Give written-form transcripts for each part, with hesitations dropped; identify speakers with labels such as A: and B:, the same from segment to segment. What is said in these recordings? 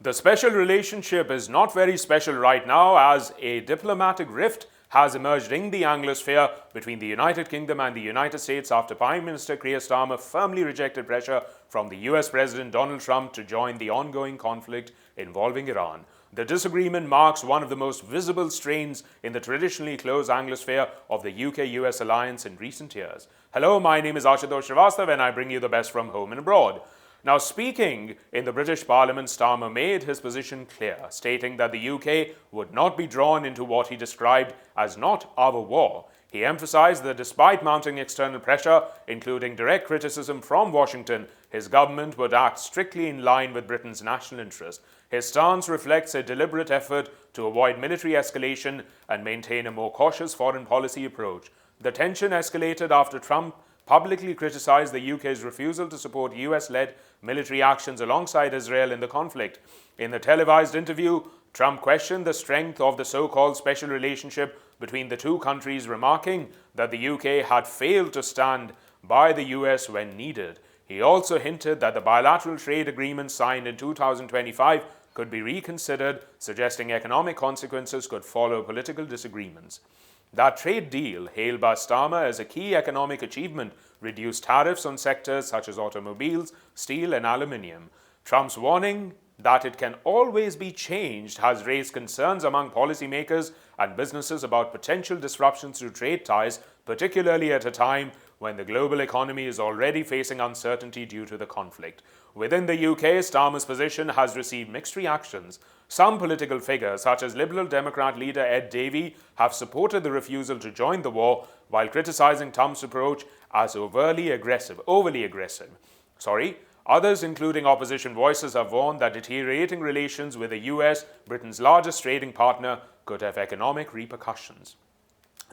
A: The special relationship is not very special right now, as a diplomatic rift has emerged in the Anglosphere between the United Kingdom and the United States after Prime Minister Keir Starmer firmly rejected pressure from the US President Donald Trump to join the ongoing conflict involving Iran. The disagreement marks one of the most visible strains in the traditionally close Anglosphere of the UK-US alliance in recent years. Hello, my name is Ashutosh Srivastav and I bring you the best from home and abroad. Now, speaking in the British Parliament, Starmer made his position clear, stating that the UK would not be drawn into what he described as not our war. He emphasized that despite mounting external pressure, including direct criticism from Washington, his government would act strictly in line with Britain's national interest. His stance reflects a deliberate effort to avoid military escalation and maintain a more cautious foreign policy approach. The tension escalated after Trump publicly criticized the UK's refusal to support US-led military actions alongside Israel in the conflict. In the televised interview, Trump questioned the strength of the so-called special relationship between the two countries, remarking that the UK had failed to stand by the US when needed. He also hinted that the bilateral trade agreement signed in 2025 could be reconsidered, suggesting economic consequences could follow political disagreements. That trade deal, hailed by Starmer as a key economic achievement, reduced tariffs on sectors such as automobiles, steel and aluminium. Trump's warning that it can always be changed has raised concerns among policymakers and businesses about potential disruptions to trade ties, particularly at a time when the global economy is already facing uncertainty due to the conflict. Within the UK, Starmer's position has received mixed reactions. Some political figures, such as Liberal Democrat leader Ed Davey, have supported the refusal to join the war, while criticizing Trump's approach as overly aggressive. Others, including opposition voices, have warned that deteriorating relations with the US, Britain's largest trading partner, could have economic repercussions.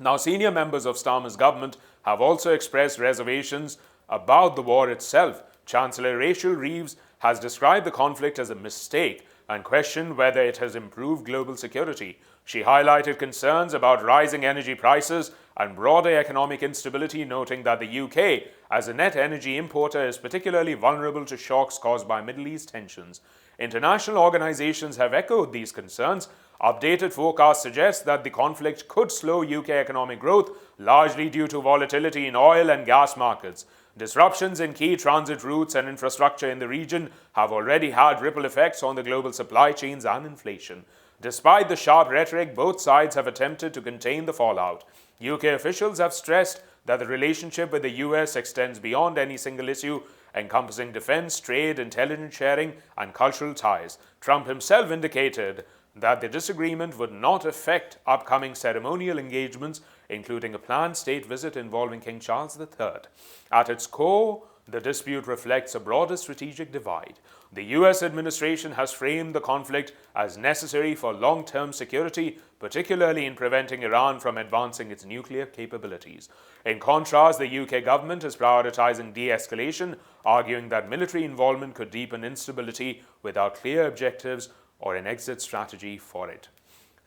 A: Now, senior members of Starmer's government have also expressed reservations about the war itself. Chancellor Rachel Reeves has described the conflict as a mistake and questioned whether it has improved global security. She highlighted concerns about rising energy prices and broader economic instability, noting that the UK, as a net energy importer, is particularly vulnerable to shocks caused by Middle East tensions. International organizations have echoed these concerns. Updated forecasts suggest that the conflict could slow UK economic growth, largely due to volatility in oil and gas markets. Disruptions in key transit routes and infrastructure in the region have already had ripple effects on the global supply chains and inflation. Despite the sharp rhetoric, both sides have attempted to contain the fallout. UK officials have stressed that the relationship with the US extends beyond any single issue, encompassing defense, trade, intelligence sharing, and cultural ties. Trump himself indicated that the disagreement would not affect upcoming ceremonial engagements, including a planned state visit involving King Charles III. At its core, the dispute reflects a broader strategic divide. The US administration has framed the conflict as necessary for long-term security, particularly in preventing Iran from advancing its nuclear capabilities. In contrast, the UK government is prioritizing de-escalation, arguing that military involvement could deepen instability without clear objectives or an exit strategy for it.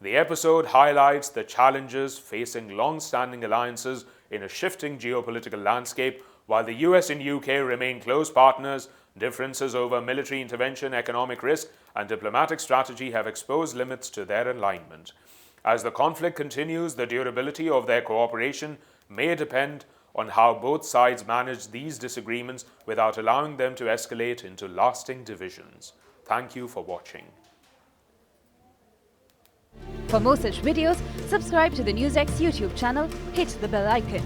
A: The episode highlights the challenges facing long-standing alliances in a shifting geopolitical landscape. While the US and UK remain close partners, differences over military intervention, economic risk, and diplomatic strategy have exposed limits to their alignment. As the conflict continues, the durability of their cooperation may depend on how both sides manage these disagreements without allowing them to escalate into lasting divisions. Thank you for watching.
B: For more such videos, subscribe to the NewsX YouTube channel, hit the bell icon.